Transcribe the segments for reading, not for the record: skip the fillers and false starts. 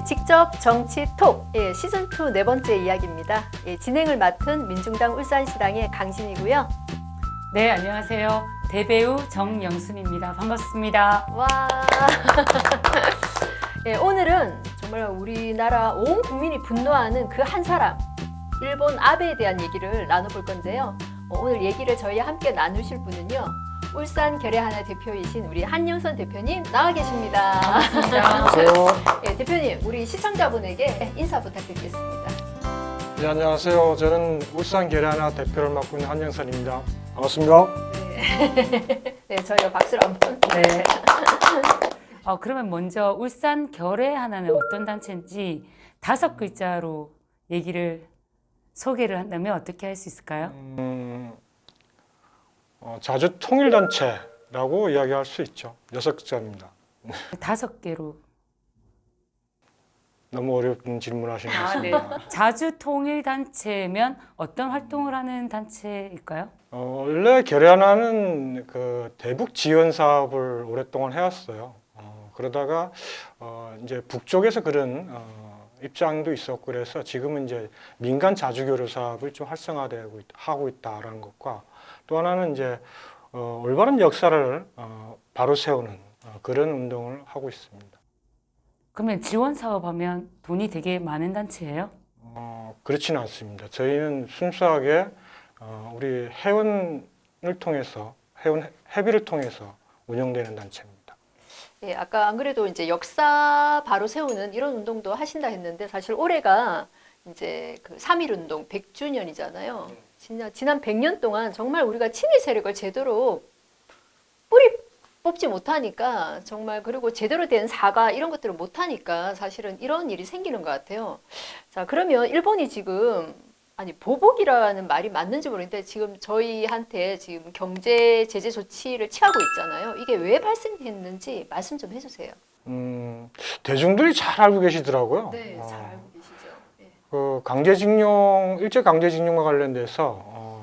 직접 정치 톡 시즌2 네 번째 이야기입니다. 진행을 맡은 민중당 울산시당의 강신이고요. 네, 안녕하세요. 대배우 정영순입니다. 반갑습니다. 와. 오늘은 정말 우리나라 온 국민이 분노하는 그 한 사람, 일본 아베에 대한 얘기를 나눠볼 건데요. 오늘 얘기를 저희와 함께 나누실 분은요. 울산 결의하나 대표이신 우리 한영선 대표님 나와 계십니다. 안녕하세요. 대표님, 우리 시청자분에게 인사 부탁드리겠습니다. 네, 안녕하세요. 저는 울산 결의하나 대표를 맡고 있는 한영선입니다. 반갑습니다. 네, 저희가 박수를 한번. 네. 그러면 먼저 울산 결의하나는 어떤 단체인지 5글자로 얘기를 소개를 한다면 어떻게 할 수 있을까요? 자주통일단체라고 이야기할 수 있죠. 6글자입니다. 5개로. 너무 어려운 질문 하시는 것 네. 같습니다. 자주통일단체면 어떤 활동을 하는 단체일까요? 원래 결의하나는 그 대북 지원 사업을 오랫동안 해왔어요. 그러다가 이제 북쪽에서 그런 입장도 있었고 그래서 지금은 이제 민간 자주교류 사업을 좀 활성화되고 하고 있다라는 것과 또 하나는 이제 올바른 역사를 바로 세우는 그런 운동을 하고 있습니다. 그러면 지원 사업하면 돈이 되게 많은 단체예요? 그렇지는 않습니다. 저희는 순수하게 우리 회원을 통해서 회원 회비를 통해서 운영되는 단체입니다. 아까 안 그래도 이제 역사 바로 세우는 이런 운동도 하신다 했는데 사실 올해가 이제 그 3.1 운동 100주년이잖아요. 지난 100년 동안 정말 우리가 친일 세력을 제대로 뿌리 뽑지 못하니까 정말 그리고 제대로 된 사과 이런 것들을 못하니까 사실은 이런 일이 생기는 것 같아요. 자, 그러면 일본이 지금 보복이라는 말이 맞는지 모르겠는데 지금 저희한테 지금 경제 제재 조치를 취하고 있잖아요. 이게 왜 발생했는지 말씀 좀 해주세요. 대중들이 잘 알고 계시더라고요. 네, 잘 알고 계시죠. 네. 그 일제 강제징용과 관련돼서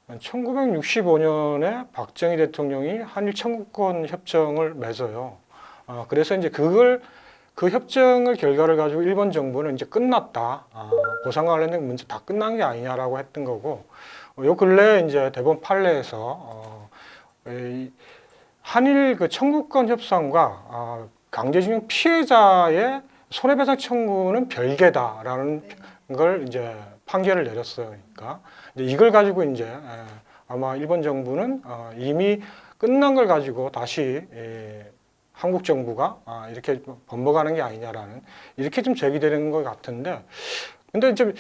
1965년에 박정희 대통령이 한일 청구권 협정을 맺어요. 그래서 이제 그 협정을 결과를 가지고 일본 정부는 이제 끝났다. 보상과 관련된 문제 다 끝난 게 아니냐라고 했던 거고, 요 근래 이제 대법원 판례에서 한일 그 청구권 협상과 강제징용 피해자의 손해배상 청구는 별개다라는 걸 이제 판결을 내렸어요. 그러니까 이걸 가지고 이제 아마 일본 정부는 이미 끝난 걸 가지고 다시 한국 정부가 이렇게 번복하는 게 아니냐라는 이렇게 좀 제기되는 것 같은데, 근데 이제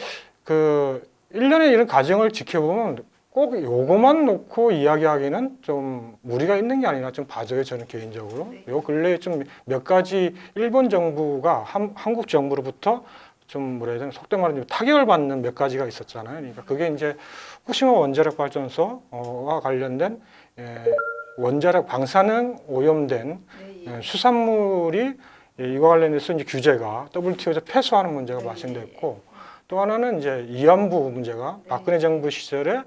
그 1년의 이런 과정을 지켜보면 꼭 요거만 놓고 이야기하기는 좀 무리가 있는 게 아니라 좀 봐줘요, 저는 개인적으로. 요 근래에 좀 몇 가지 일본 정부가 한국 정부로부터 좀 뭐라 해야 되나, 속된 말로 타격을 받는 몇 가지가 있었잖아요. 그러니까 그게 이제 후쿠시마 원자력 발전소와 관련된 원자력 방사능 오염된 수산물이 이와 관련해서 이제 규제가 WTO에서 패소하는 문제가 발생됐고, 또 하나는 이제 위안부 문제가 박근혜 정부 시절에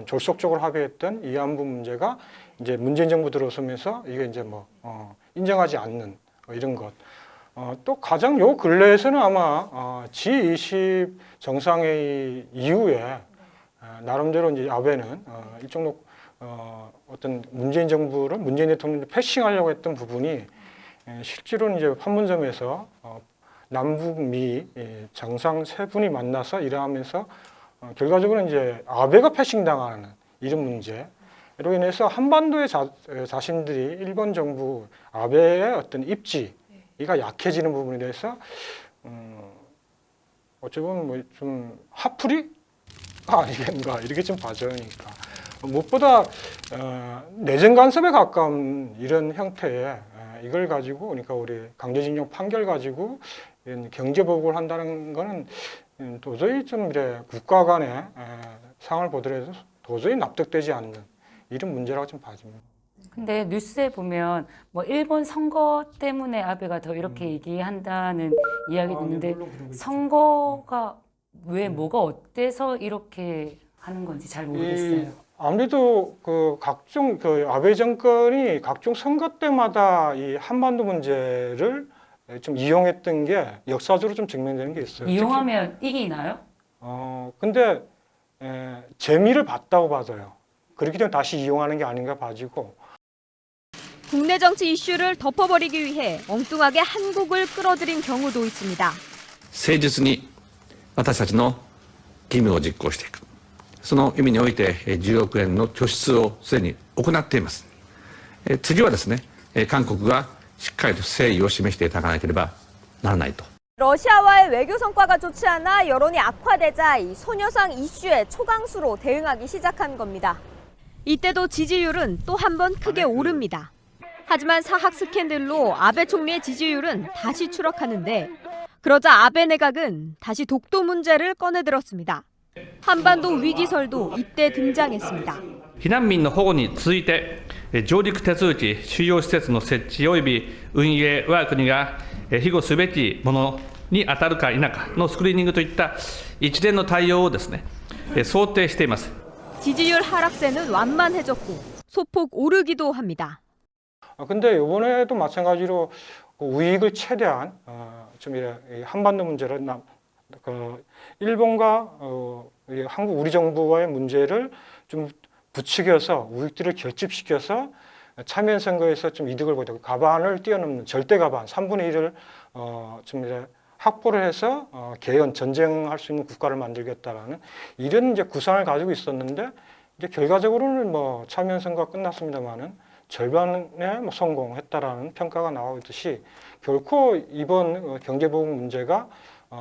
졸속적으로 합의했던 위안부 문제가 이제 문재인 정부 들어서면서 이게 이제 인정하지 않는 이런 것. 또 가장 요 근래에서는 아마 G20 정상회의 이후에 나름대로 이제 아베는 일종의 어떤 문재인 대통령을 패싱하려고 했던 부분이 실제로는 이제 판문점에서 남북미 정상 세 분이 만나서 일하면서 결과적으로 이제 아베가 패싱당하는 이런 문제로 인해서 한반도의 자신들이 일본 정부 아베의 어떤 입지가 약해지는 부분에 대해서 어찌 보면 좀 화풀이 아니겠는가 이렇게 좀 봐져니까 무엇보다 내정 간섭에 가까운 이런 형태의 이걸 가지고 그러니까 우리 강제징용 판결 가지고 이런 경제 보복을 한다는 거는 도저히 좀 이래 국가 간의 상황을 보더라도 도저히 납득되지 않는 이런 문제라고 좀 봐집니다. 근데 뉴스에 보면 일본 선거 때문에 아베가 더 이렇게 얘기한다는 이야기도 있는데 선거가 왜 뭐가 어때서 이렇게 하는 건지 잘 모르겠어요. 아무래도 그 각종 아베 정권이 각종 선거 때마다 이 한반도 문제를 좀 이용했던 게 역사적으로 좀 증명되는 게 있어요. 이용하면 이기나요? 근데 재미를 봤다고 봐서요. 그렇기 때문에 다시 이용하는 게 아닌가 봐지고. 국내 정치 이슈를 덮어버리기 위해 엉뚱하게 한국을 끌어들인 경우도 있습니다. 誠実に私たちの義務を実行していく。その意味において10億円の拠出をすでに行っています。次はですね、韓国がしっかりと誠意を示していただかなければならないと。 러시아와의 외교 성과가 좋지 않아 여론이 악화되자 이 소녀상 이슈에 초강수로 대응하기 시작한 겁니다. 이때도 지지율은 또 한 번 크게 오릅니다. 하지만 사학 스캔들로 아베 총리의 지지율은 다시 추락하는데 그러자 아베 내각은 다시 독도 문제를 꺼내들었습니다. 한반도 위기설도 이때 등장했습니다. 避難民の保護に続いて、上陸手続き、収容施設の設置及び運営、我が国が庇護すべきものに当たるか否かのスクリーニングといった一連の対応をですね、想定しています。 지지율 하락세는 완만해졌고 소폭 오르기도 합니다. 근데 이번에도 마찬가지로 우익을 최대한 좀 이래 한반도 문제를 일본과 한국 우리 정부와의 문제를 좀 부추겨서 우익들을 결집시켜서 참여 선거에서 좀 이득을 보자 가반을 뛰어넘는 절대 가반 3분의 1을 좀 이래 확보를 해서 개헌 전쟁할 수 있는 국가를 만들겠다라는 이런 이제 구상을 가지고 있었는데 이제 결과적으로는 뭐 참여 선거가 끝났습니다만은 절반에 뭐 성공했다라는 평가가 나오고 있듯이 결코 이번 경제보복 문제가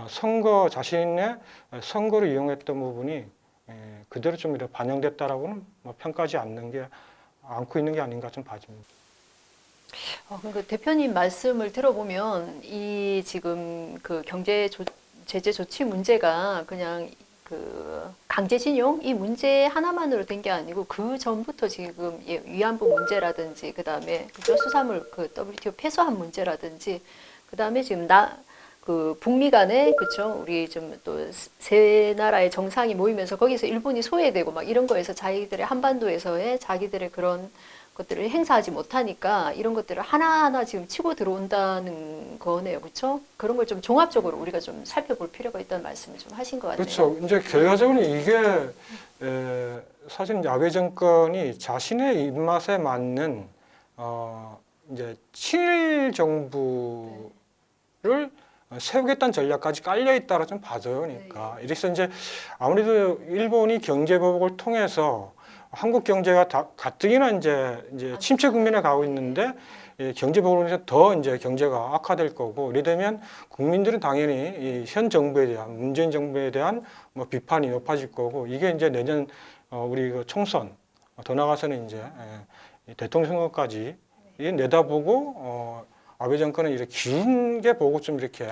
선거 자신의 선거를 이용했던 부분이 그대로 좀 이렇게 반영됐다라고는 뭐 평가하지 않고 있는 게 아닌가 좀 봐집니다. 그 대표님 말씀을 들어보면 이 지금 그 제재 조치 문제가 그냥 그 강제징용 이 문제 하나만으로 된 게 아니고 그 전부터 지금 위안부 문제라든지 그 다음에 수사물 그 WTO 패소한 문제라든지 그 다음에 지금 그 북미 간에 그렇죠 우리 좀 또 세 나라의 정상이 모이면서 거기서 일본이 소외되고 막 이런 거에서 자기들의 한반도에서의 자기들의 그런 것들을 행사하지 못하니까 이런 것들을 하나하나 지금 치고 들어온다는 거네요, 그렇죠? 그런 걸 좀 종합적으로 우리가 좀 살펴볼 필요가 있다는 말씀을 좀 하신 것 같네요. 그렇죠. 이제 결과적으로 이게 사실 아베 정권이 자신의 입맛에 맞는 이제 친일 정부를 세우겠다는 전략까지 깔려 있다라 좀 봐져요. 그러니까 이래서 이제 아무래도 일본이 경제 보복을 통해서 한국 경제가 가뜩이나 이제 침체 국면에 가고 있는데 경제 보복으로 인해서 더 이제 경제가 악화될 거고 이래 되면 국민들은 당연히 이 현 정부에 대한 문재인 정부에 대한 뭐 비판이 높아질 거고 이게 이제 내년 우리 그 총선 더 나가서는 이제 대통령 선거까지 내다보고 아베 정권은 이렇게 길게 보고 좀 이렇게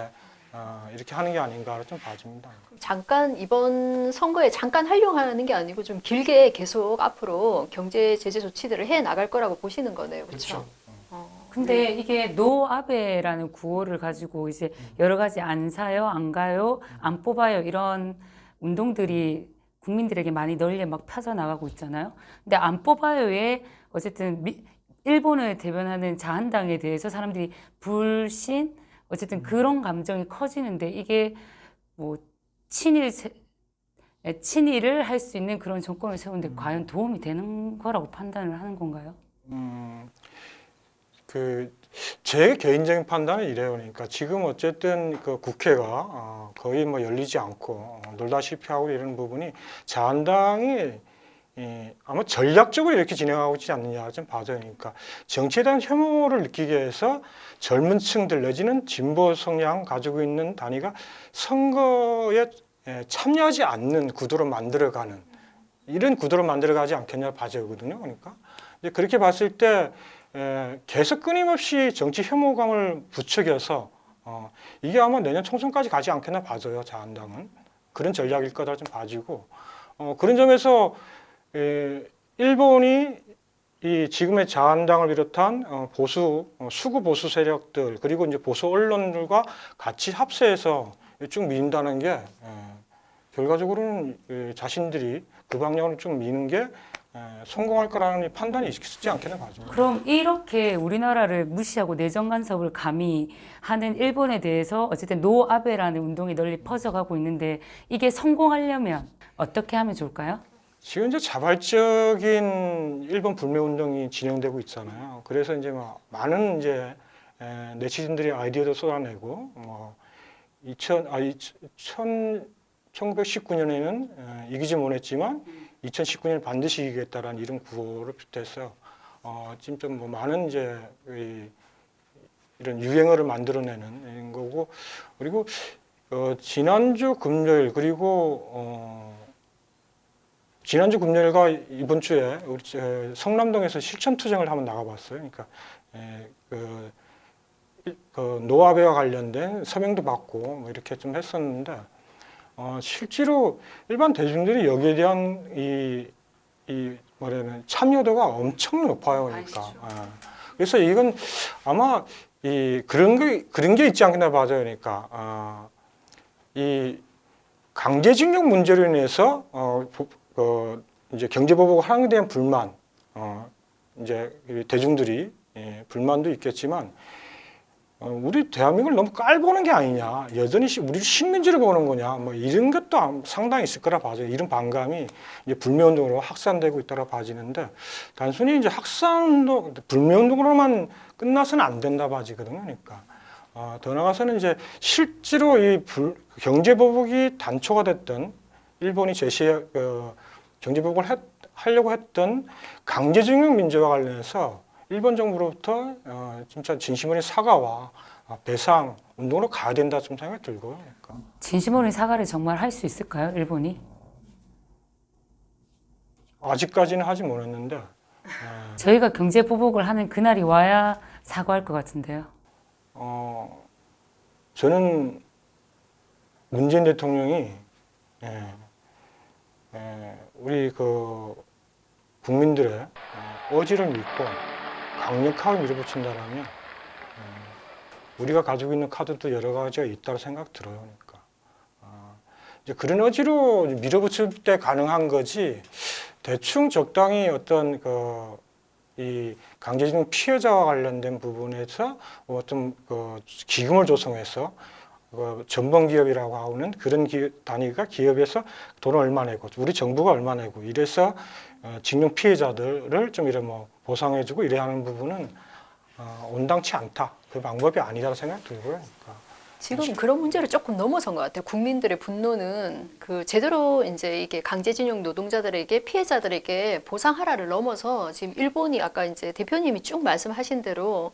하는 게 아닌가 좀 봐집니다. 잠깐 이번 선거에 잠깐 활용하는 게 아니고 좀 길게 계속 앞으로 경제 제재 조치들을 해 나갈 거라고 보시는 거네요, 그렇죠? 근데 이게 노 아베라는 구호를 가지고 이제 여러 가지 안 사요, 안 가요, 안 뽑아요 이런 운동들이 국민들에게 많이 널리 막 펴져 나가고 있잖아요. 근데 안 뽑아요에 어쨌든 일본을 대변하는 자한당에 대해서 사람들이 불신 어쨌든 그런 감정이 커지는데 이게 뭐 친일을 할 수 있는 그런 정권을 세우는데 과연 도움이 되는 거라고 판단을 하는 건가요? 제 개인적인 판단은 이래요. 그러니까 지금 어쨌든 그 국회가 거의 뭐 열리지 않고 놀다시피 하고 이런 부분이 자한당이 아마 전략적으로 이렇게 진행하고 있지 않느냐 좀 봐져요. 그러니까 정치에 대한 혐오를 느끼게 해서 젊은 층들 내지는 진보 성향 가지고 있는 단위가 선거에 참여하지 않는 구도로 만들어가는 이런 구도로 만들어가지 않겠냐 봐져거든요. 그러니까 이제 그렇게 봤을 때 계속 끊임없이 정치 혐오감을 부추겨서 이게 아마 내년 총선까지 가지 않겠나 봐져요. 자한당은 그런 전략일 거다 좀 봐지고 그런 점에서 일본이 이 지금의 자한당을 비롯한 수구 보수 세력들 그리고 이제 보수 언론들과 같이 합세해서 쭉 민다는 게 결과적으로는 자신들이 그 방향으로 쭉 미는 게 성공할 거라는 판단이 쉽지 않겠나 봐집니다. 그럼 이렇게 우리나라를 무시하고 내정 간섭을 감히 하는 일본에 대해서 어쨌든 노아베라는 운동이 널리 퍼져가고 있는데 이게 성공하려면 어떻게 하면 좋을까요? 지금 이제 자발적인 일본 불매 운동이 진행되고 있잖아요. 그래서 이제 막 많은 이제 네티즌들이 아이디어도 쏟아내고 뭐 1919년에는 이기지 못했지만 2019년 반드시 이기겠다라는 이런 구호를 비롯해서 지금 좀 뭐 많은 이제 이런 유행어를 만들어내는 이런 거고, 그리고 지난주 금요일 그리고 지난주 금요일과 이번 주에 우리 성남동에서 실천 투쟁을 한번 나가봤어요. 그러니까 그 노아베와 관련된 서명도 받고 뭐 이렇게 좀 했었는데 실제로 일반 대중들이 여기에 대한 이 뭐라는 참여도가 엄청 높아요. 그러니까 그래서 이건 아마 그런 게 있지 않겠나 봐요. 그러니까 이 강제징용 문제로 인해서 이제 경제보복 하는 데 대한 불만, 이제 대중들이 불만도 있겠지만 우리 대한민국을 너무 깔보는 게 아니냐, 여전히 우리를 식민지로 보는 거냐, 뭐 이런 것도 상당히 있을 거라 봐져요. 이런 반감이 이제 불매운동으로 확산되고 있다고 봐지는데, 단순히 이제 확산운동, 불매운동으로만 끝나서는 안 된다 봐지거든요. 그러니까 더 나아가서는 이제 실제로 이 경제보복이 단초가 됐던 일본이 경제보복을 하려고 했던 강제징용 문제와 관련해서 일본 정부로부터 진짜 진심 어린 사과와 배상 운동으로 가야 된다 좀 생각이 들고요. 그러니까. 진심 어린 사과를 정말 할 수 있을까요, 일본이? 아직까지는 하지 못했는데 저희가 경제 보복을 하는 그날이 와야 사과할 것 같은데요. 저는 문재인 대통령이 우리 그 국민들의 의지를 믿고 강력하게 밀어붙인다라면 우리가 가지고 있는 카드도 여러 가지가 있다고 생각 들어요. 그러니까 이제 그런 의지로 밀어붙일 때 가능한 거지, 대충 적당히 어떤 이 강제징용 피해자와 관련된 부분에서 어떤 기금을 조성해서 전범기업이라고 하는 그런 단위가 기업에서 돈을 얼마 내고 우리 정부가 얼마 내고 이래서 징용 피해자들을 좀 이래 뭐 보상해주고 이래야 하는 부분은 온당치 않다. 그 방법이 아니라고 생각 들고요. 그러니까. 지금 그런 문제를 조금 넘어선 것 같아요. 국민들의 분노는 제대로 이제 이게 강제징용 노동자들에게, 피해자들에게 보상하라를 넘어서 지금 일본이 아까 이제 대표님이 쭉 말씀하신 대로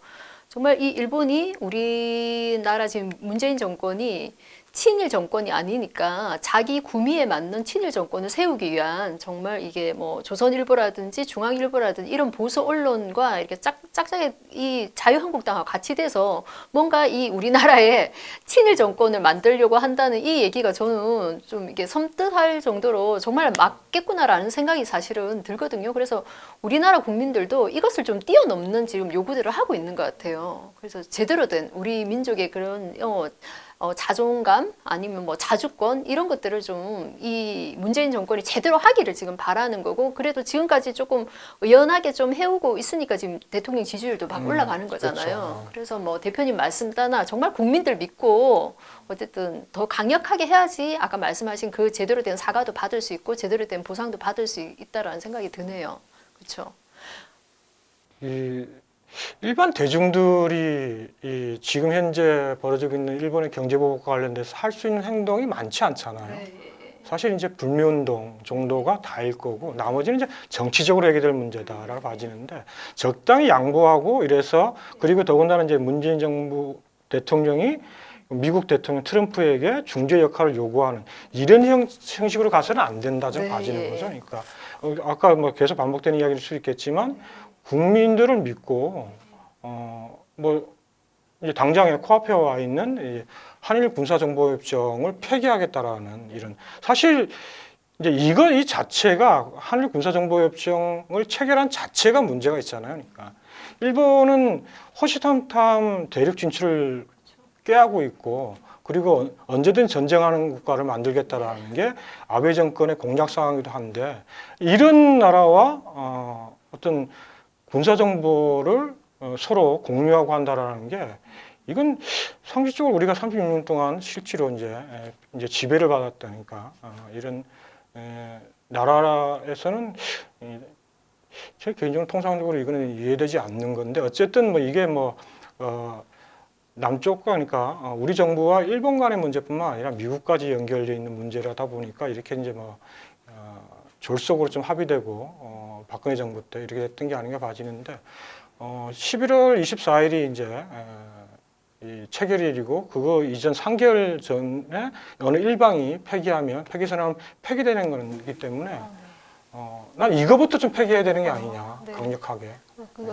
정말 이 일본이 우리나라 지금 문재인 정권이 친일 정권이 아니니까 자기 구미에 맞는 친일 정권을 세우기 위한, 정말 이게 뭐 조선일보라든지 중앙일보라든지 이런 보수 언론과 이렇게 짝짝이 이 자유한국당하고 같이 돼서 뭔가 이 우리나라에 친일 정권을 만들려고 한다는 이 얘기가 저는 좀 이게 섬뜩할 정도로 정말 맞겠구나라는 생각이 사실은 들거든요. 그래서 우리나라 국민들도 이것을 좀 뛰어넘는 지금 요구들을 하고 있는 것 같아요. 그래서 제대로 된 우리 민족의 그런 자존감 아니면 뭐 자주권 이런 것들을 좀 이 문재인 정권이 제대로 하기를 지금 바라는 거고, 그래도 지금까지 조금 의연하게 좀 해오고 있으니까 지금 대통령 지지율도 막 올라가는 거잖아요. 그렇죠. 그래서 뭐 대표님 말씀 따나 정말 국민들 믿고 어쨌든 더 강력하게 해야지 아까 말씀하신 그 제대로 된 사과도 받을 수 있고 제대로 된 보상도 받을 수 있다라는 생각이 드네요. 그렇죠? 일반 대중들이 지금 현재 벌어지고 있는 일본의 경제보복과 관련돼서 할 수 있는 행동이 많지 않잖아요. 사실 이제 불매운동 정도가 다일 거고 나머지는 이제 정치적으로 해결될 문제다라고 봐지는데, 적당히 양보하고 이래서, 그리고 더군다나 이제 문재인 정부 대통령이 미국 대통령 트럼프에게 중재 역할을 요구하는 이런 형식으로 가서는 안 된다 좀 봐지는 거죠. 그러니까 아까 뭐 계속 반복되는 이야기일 수 있겠지만 국민들을 믿고 뭐 이제 당장에 코앞에 와 있는 한일 군사정보협정을 폐기하겠다라는 이런, 사실 이제 이 자체가 한일 군사정보협정을 체결한 자체가 문제가 있잖아요. 그러니까 일본은 호시탐탐 대륙 진출을 꾀하고 있고, 그리고 언제든 전쟁하는 국가를 만들겠다라는 게 아베 정권의 공약 사항이기도 한데 이런 나라와 어떤 군사 정보를 서로 공유하고 한다라는 게 이건 상식적으로 우리가 36년 동안 실제로 이제 지배를 받았다니까 이런 나라에서는 제 개인적으로 통상적으로 이거는 이해되지 않는 건데 어쨌든 뭐 이게 남쪽과 그러니까 우리 정부와 일본 간의 문제뿐만 아니라 미국까지 연결되어 있는 문제라다 보니까 이렇게 이제 졸속으로 좀 합의되고 박근혜 정부 때 이렇게 됐던 게 아닌가 봐지는데 11월 24일이 이제 이 체결일이고 그거 이전 3개월 전에 어느 일방이 폐기선언하면 폐기되는 거기 때문에 난 이거부터 좀 폐기해야 되는 게 아니냐 네. 강력하게.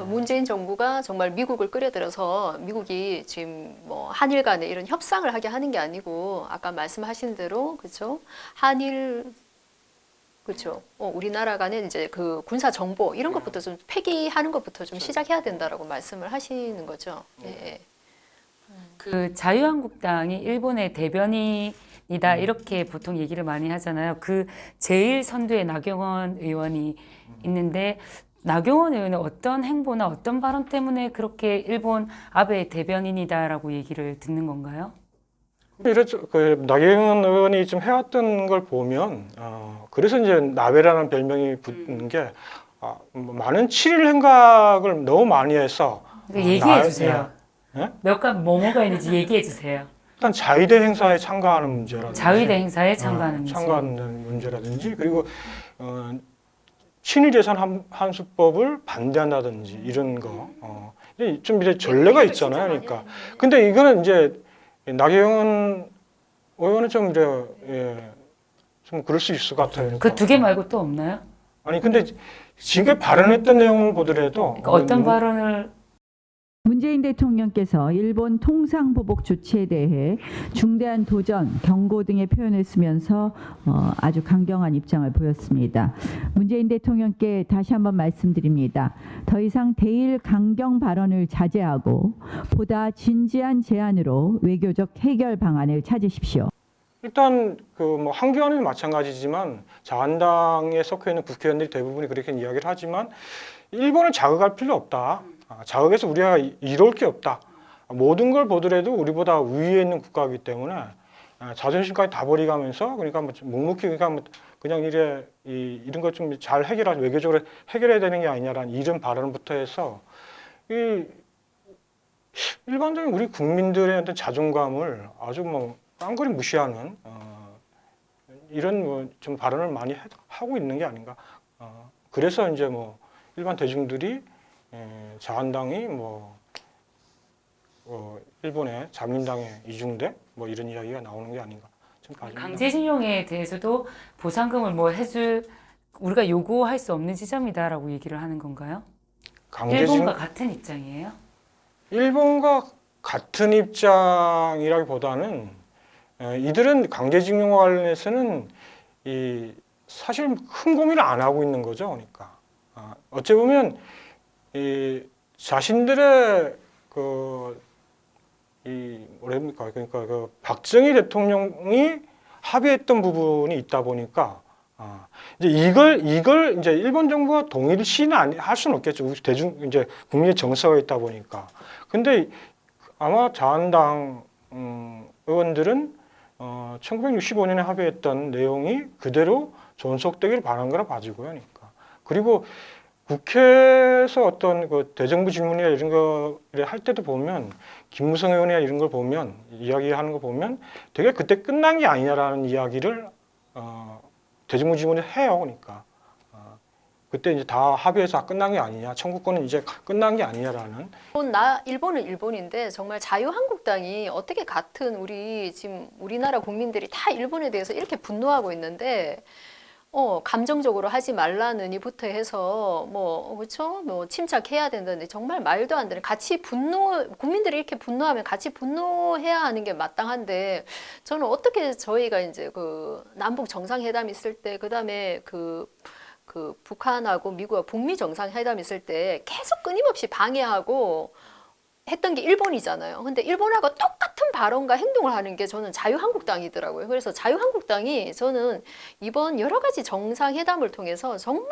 문재인 정부가 정말 미국을 끌어들여서 미국이 지금 뭐 한일 간에 이런 협상을 하게 하는 게 아니고 아까 말씀하신 대로 그렇죠 한일 그렇죠 우리나라 간에 이제 그 군사 정보 이런 것부터 좀 폐기하는 것부터 좀 시작해야 된다라고 말씀을 하시는 거죠. 예. 그 자유한국당이 일본의 대변인이다 이렇게 보통 얘기를 많이 하잖아요. 그 제일 선두에 나경원 의원이 있는데 나경원 의원은 어떤 행보나 어떤 발언 때문에 그렇게 일본 아베 대변인이다라고 얘기를 듣는 건가요? 나경원 의원이 좀 해왔던 걸 보면 그래서 이제 나베라는 별명이 붙는 게 많은 칠일 행각을 너무 많이 해서 얘기해 주세요. 예? 몇 간 뭐가 있는지 얘기해 주세요. 일단 자위대 행사에 참가하는 문제라든지 자위대 행사에 참가하는 참가하는 문제라든지 그리고 친일 예산 환수법을 반대한다든지 이런 거 좀 이제 전례가 있잖아요. 그러니까 근데 이거는 이제 나경원 의원은 좀 이제 좀 그럴 수 있을 것 같아요. 그 두 개 말고 또 없나요? 아니 근데 지금 발언했던 내용을 보더라도 그러니까 어떤 발언을 문재인 대통령께서 일본 통상보복 조치에 대해 중대한 도전, 경고 등의 표현을 쓰면서 아주 강경한 입장을 보였습니다. 문재인 대통령께 다시 한번 말씀드립니다. 더 이상 대일 강경 발언을 자제하고 보다 진지한 제안으로 외교적 해결 방안을 찾으십시오. 일단 한교안은 마찬가지지만 자한당에 속해 있는 국회의원들이 대부분이 그렇게 이야기를 하지만 일본을 자극할 필요 없다. 자극해서 우리가 이로울 게 없다. 모든 걸 보더라도 우리보다 위에 있는 국가이기 때문에 자존심까지 다 버리가면서 그러니까 묵묵히 그냥 이런 걸 좀 잘 해결하지 외교적으로 해결해야 되는 게 아니냐라는 이런 발언부터 해서 일반적인 우리 국민들의 어떤 자존감을 아주 깡그리 무시하는 이런 좀 발언을 많이 하고 있는 게 아닌가. 그래서 이제 일반 대중들이 자한당이 일본의 자민당에 이중돼 이런 이야기가 나오는 게 아닌가. 강제징용에 대해서도 보상금을 해줄 우리가 요구할 수 없는 지점이다라고 얘기를 하는 건가요? 일본과 같은 입장이에요? 일본과 같은 입장이라기보다는 이들은 강제징용과 관련해서는 사실 큰 고민을 안 하고 있는 거죠. 그러니까 어찌 보면 자신들의 그러니까 박정희 대통령이 합의했던 부분이 있다 보니까 이제 이걸 이제 일본 정부가 동의를 할 수는 없겠죠. 이제 국민의 정서가 있다 보니까. 근데 아마 자한당 의원들은 1965년에 합의했던 내용이 그대로 존속되기를 바란 거라 봐지고요. 그러니까. 그리고 국회에서 어떤 대정부 질문이나 이런 거를 할 때도 보면 김무성 의원이나 이런 걸 보면 이야기하는 거 보면 되게 그때 끝난 게 아니냐라는 이야기를 대정부 질문을 해요. 그러니까 그때 이제 다 합의해서 끝난 게 아니냐, 청구권은 이제 끝난 게 아니냐라는. 일본은 일본인데 정말 자유한국당이 어떻게 같은 지금 우리나라 국민들이 다 일본에 대해서 이렇게 분노하고 있는데. 감정적으로 하지 말라는 이부터 해서 그렇죠? 침착해야 된다는데 정말 말도 안 되는 국민들이 이렇게 분노하면 같이 분노해야 하는 게 마땅한데 저는 어떻게 저희가 이제 남북 정상회담 있을 때 그다음에 북한하고 미국하고 북미 정상회담 있을 때 계속 끊임없이 방해하고 했던 게 일본이잖아요. 근데 일본하고 똑같은 발언과 행동을 하는 게 저는 자유한국당이더라고요. 그래서 자유한국당이 저는 이번 여러 가지 정상회담을 통해서 정말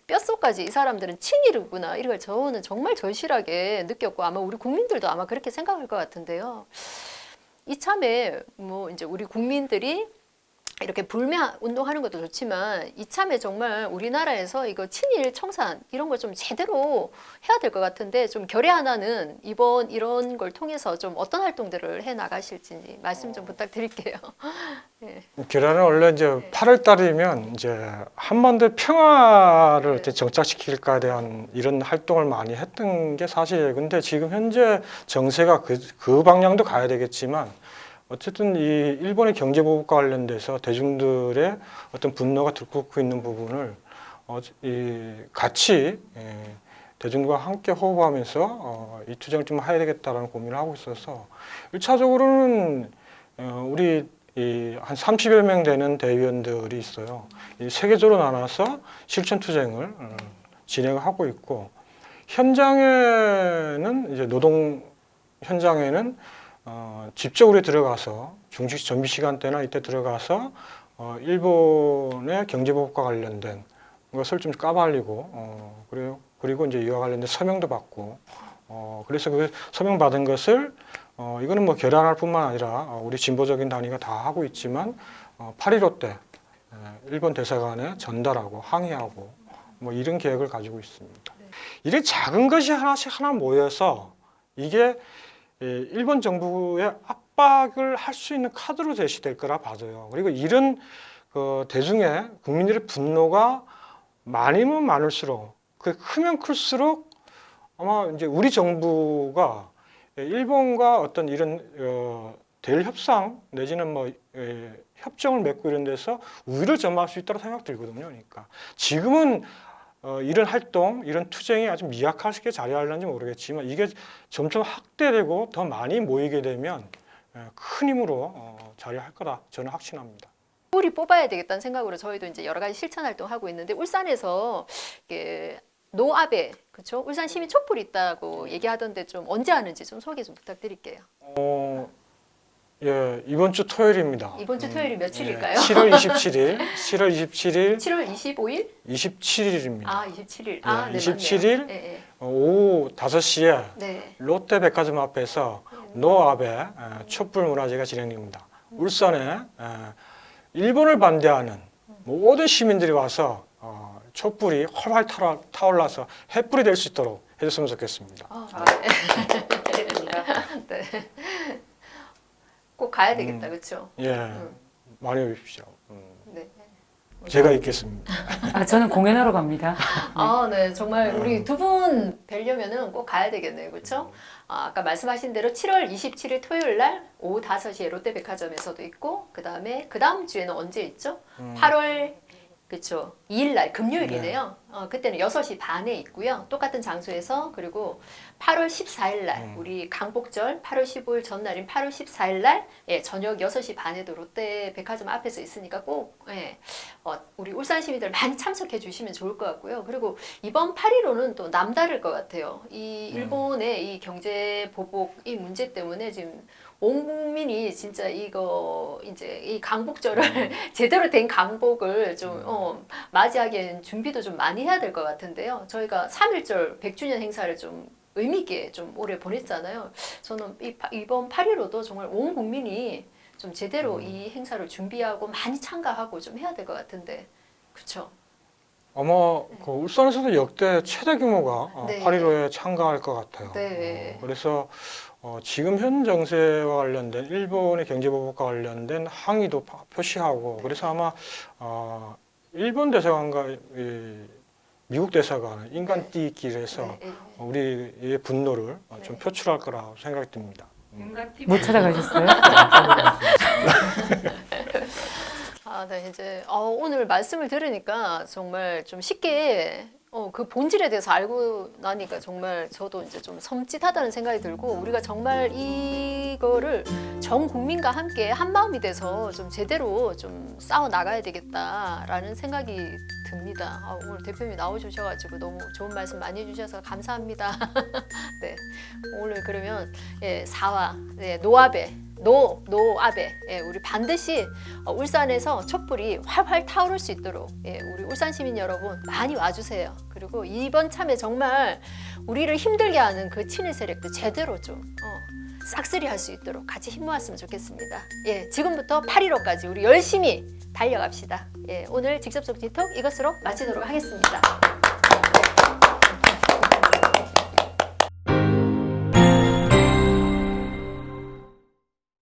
뼛속까지 이 사람들은 친일이구나. 이걸 저는 정말 절실하게 느꼈고 아마 우리 국민들도 아마 그렇게 생각할 것 같은데요. 이참에 뭐 이제 우리 국민들이 이렇게 불매 운동하는 것도 좋지만 이참에 정말 우리나라에서 이거 친일 청산 이런 걸 좀 제대로 해야 될 것 같은데 좀 결의 하나는 이번 이런 걸 통해서 좀 어떤 활동들을 해 나가실지 말씀 좀 부탁드릴게요. 네. 계란은 원래 이제 8월 달이면 이제 한반도 평화를 어떻게 정착시킬까에 대한 이런 활동을 많이 했던 게 사실이에요. 근데 지금 현재 정세가 그 방향도 가야 되겠지만 어쨌든 이 일본의 경제 보복과 관련돼서 대중들의 어떤 분노가 들끓고 있는 부분을 같이 대중들과 함께 호흡하면서 이 투쟁을 좀 해야 되겠다라는 고민을 하고 있어서 1차적으로는 우리 한 30여 명 되는 대의원들이 있어요. 세계적으로 나눠서 실천 투쟁을 진행을 하고 있고 현장에는 이제 노동 현장에는 직접으로 들어가서 중식 정비 시간대나 이때 들어가서 일본의 경제 보복과 관련된 것을 좀 까발리고 그리고 이제 이와 관련된 서명도 받고 그래서 그 서명 받은 것을 이거는 뭐 결안할 뿐만 아니라 우리 진보적인 단위가 다 하고 있지만 8.15 때 일본 대사관에 전달하고 항의하고 뭐 이런 계획을 가지고 있습니다. 이런 작은 것이 하나씩 하나 모여서 이게 일본 정부의 압박을 할 수 있는 카드로 제시될 거라 봐져요. 그리고 이런 대중의 국민들의 분노가 많으면 많을수록 크면 클수록 아마 이제 우리 정부가 일본과 어떤 이런 대일 협상 내지는 뭐 협정을 맺고 이런 데서 우위를 점할 수 있다고 생각 들거든요. 그러니까 지금은 이런 활동, 이런 투쟁이 아주 미약하게 자리하려는지 모르겠지만 이게 점점 확대되고 더 많이 모이게 되면 큰 힘으로 자리할 거다 저는 확신합니다. 뿌리 뽑아야 되겠다는 생각으로 저희도 이제 여러 가지 실천 활동하고 있는데 울산에서 노아베 그렇죠? 울산 시민 촛불이 있다고 얘기하던데 좀 언제 하는지 좀 소개 좀 부탁드릴게요. 예, 이번 주 토요일입니다. 이번 주 토요일이 며칠일까요? 7월 27일, 7월 27일, 7월 25일? 27일입니다. 아, 27일. 네, 아, 네, 27일 맞네요. 네, 오후 5시에 네. 롯데백화점 앞에서 노아베 촛불 문화제가 진행됩니다. 울산에 일본을 반대하는 모든 시민들이 와서 촛불이 활활 타올라서 햇불이 될 수 있도록 해줬으면 좋겠습니다. 네. 꼭 가야 되겠다, 그렇죠? 예, 많이 오십시오. 네. 제가 있겠습니다. 저는 공연하러 갑니다. 아, 네, 정말 우리 두 분 뵈려면은 꼭 가야 되겠네요, 그렇죠? 아까 말씀하신 대로 7월 27일 토요일 날 오후 5시에 롯데백화점에서도 있고, 그 다음 주에는 언제 있죠? 8월 그렇죠. 2일 날 금요일이네요. 그때는 6시 반에 있고요. 똑같은 장소에서 그리고 8월 14일 날 우리 강복절 8월 15일 전날인 8월 14일 날 저녁 6시 반에도 롯데백화점 앞에서 있으니까 꼭 우리 울산 시민들 많이 참석해 주시면 좋을 것 같고요. 그리고 이번 8.15는 또 남다를 것 같아요. 이 일본의 이 경제 보복 이 문제 때문에 지금 온 국민이 진짜 이거 이제 이 강복절을 제대로 된 강복을 좀 맞이하기엔 준비도 좀 많이 해야 될 것 같은데요. 저희가 3.1절 100주년 행사를 좀 의미 있게 좀 올해 보냈잖아요. 저는 이번 8.15도 정말 온 국민이 좀 제대로 이 행사를 준비하고 많이 참가하고 좀 해야 될 것 같은데, 그렇죠? 아마 그 울산에서도 역대 최대 규모가 네. 8.15에 참가할 것 같아요. 네. 그래서 지금 현 정세와 관련된 일본의 경제보복과 관련된 항의도 표시하고 그래서 아마 일본 대사관과 미국 대사관 인간띠길에서 우리의 분노를 좀 표출할 거라고 생각이 듭니다. 못 찾아가셨어요? 네, 이제 오늘 말씀을 들으니까 정말 좀 쉽게 그 본질에 대해서 알고 나니까 정말 저도 이제 좀 섬찟하다는 생각이 들고 우리가 정말 이거를 전 국민과 함께 한 마음이 돼서 좀 제대로 좀 싸워 나가야 되겠다라는 생각이 듭니다. 오늘 대표님 나오셔가지고 너무 좋은 말씀 많이 해주셔서 감사합니다. 네, 오늘 그러면 사와 노아베 노아베 우리 반드시 울산에서 촛불이 활활 타오를 수 있도록 우리 울산 시민 여러분 많이 와주세요. 그리고 이번 참에 정말 우리를 힘들게 하는 그 친일 세력도 제대로 좀 싹쓸이 할 수 있도록 같이 힘 모았으면 좋겠습니다. 지금부터 8.15까지 우리 열심히 달려갑시다. 오늘 직접적 디톡 이것으로 마치도록 하겠습니다.